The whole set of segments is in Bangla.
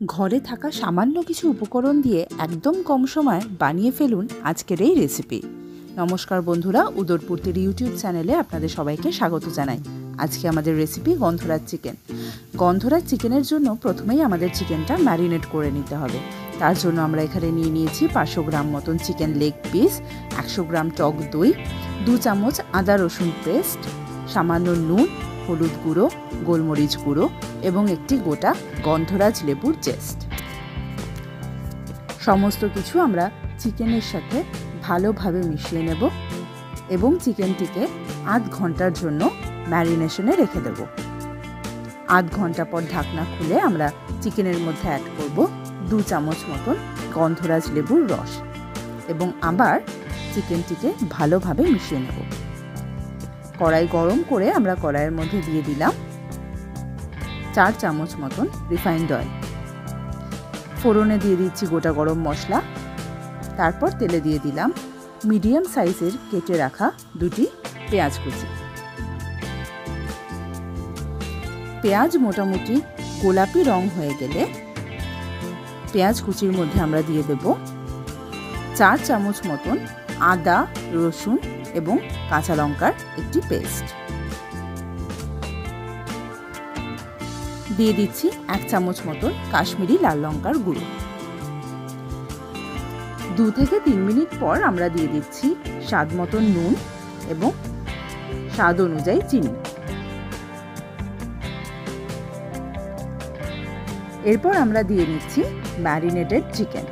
ঘরে থাকা সামান্য কিছু উপকরণ দিয়ে একদম কম সময়ে বানিয়ে ফেলুন আজকের এই রেসিপি। নমস্কার বন্ধুরা, উদরপূর্তির ইউটিউব চ্যানেলে আপনাদের সবাইকে স্বাগত জানাই। আজকে আমাদের রেসিপি গন্ধরাজ চিকেন। গন্ধরাজ চিকেনের জন্য প্রথমেই আমাদের চিকেনটা ম্যারিনেট করে নিতে হবে। তার জন্য আমরা এখানে নিয়ে নিয়েছি 500 গ্রাম মতন চিকেন লেগ পিস, 100 গ্রাম টক দই, 2 চামচ আদা রসুন পেস্ট, সামান্য নুন, হলুদ গুঁড়ো, গোলমরিচ গুঁড়ো এবং একটি গোটা গন্ধরাজ লেবুর জেস্ট। সমস্ত কিছু আমরা চিকেনের সাথে ভালোভাবে মিশিয়ে নেব এবং চিকেনটিকে আধ ঘন্টার জন্য ম্যারিনেশনে রেখে দেব। আধ ঘন্টা পর ঢাকনা খুলে আমরা চিকেনের মধ্যে অ্যাড করব 2 চামচ মতন গন্ধরাজ লেবুর রস এবং আবার চিকেনটিকে ভালোভাবে মিশিয়ে নেব। কড়াই গরম করে আমরা কড়াইয়ের মধ্যে দিয়ে দিলাম 4 চামচ মতন রিফাইন্ড অয়েল। ফোড়নে দিয়ে দিচ্ছি গোটা গরম মশলা। তারপর তেলে দিয়ে দিলাম মিডিয়াম সাইজের কেটে রাখা 2টি পেঁয়াজ কুচি। পেঁয়াজ মোটামুটি গোলাপি রং হয়ে গেলে পেঁয়াজ কুচির মধ্যে আমরা দিয়ে দেব 4 চামচ মতন আদা রসুন এবং কাঁচা লঙ্কার একটি পেস্ট। দিয়ে দিচ্ছি 1 চামচ মতন কাশ্মীরি লাল লঙ্কার গুঁড়ো। 2 থেকে 3 মিনিট পর আমরা দিয়ে দিচ্ছি স্বাদ মতন নুন এবং স্বাদ অনুযায়ী চিনি। এরপর আমরা দিয়ে নিচ্ছি ম্যারিনেটেড চিকেন।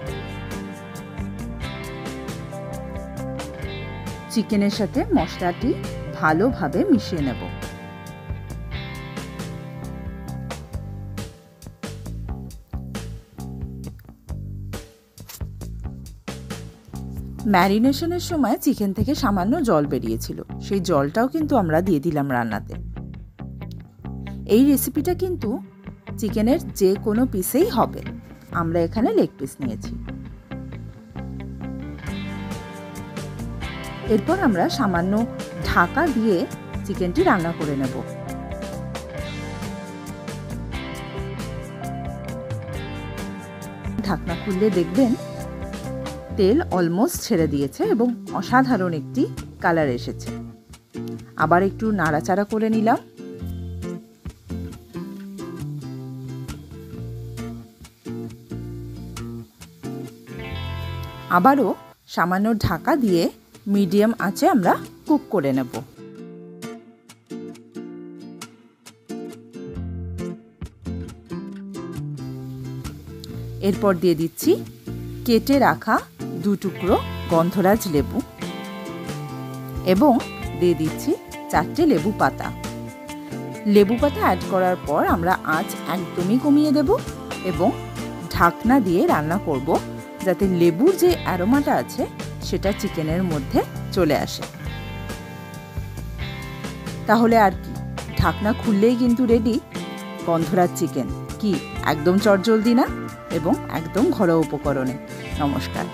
চিকেনের সাথে মশলাটি ভালোভাবে মিশিয়ে নেব। ম্যারিনেশনের সময় চিকেন থেকে সামান্য জল বেরিয়েছিল, সেই জলটাও কিন্তু আমরা দিয়ে দিলাম রান্নাতে। এই রেসিপিটা কিন্তু চিকেনের যে কোনো পিসেই হবে, আমরা এখানে লেগ পিস নিয়েছি। এরপর আমরা সামান্য ঢাকা দিয়ে চিকেনটি রান্না করে নেব। ঢাকনা খুললে দেখবেন তেল অলমোস্ট ছেড়ে দিয়েছে এবং অসাধারণ একটি কালার এসেছে। আবার একটু নাড়াচাড়া করে নিলাম। আবারও সামান্য ঢাকা দিয়ে মিডিয়াম আঁচে আমরা কুক করে নেব। এরপর দিয়ে দিচ্ছি কেটে রাখা 2 টুকরো গন্ধরাজ লেবু এবং দিয়ে দিচ্ছি 4টে লেবু পাতা। লেবু পাতা অ্যাড করার পর আমরা আঁচ একদমই কমিয়ে দেব এবং ঢাকনা দিয়ে রান্না করব, যাতে লেবুর যে অ্যারোমাটা আছে সেটা চিকেনের মধ্যে চলে আসে। তাহলে আর কি, ঢাকনা খুললেই কিন্তু রেডি গন্ধরাজ চিকেন। কি একদম চটজলদি না, এবং একদম ঘরোয়া উপকরণে। নমস্কার।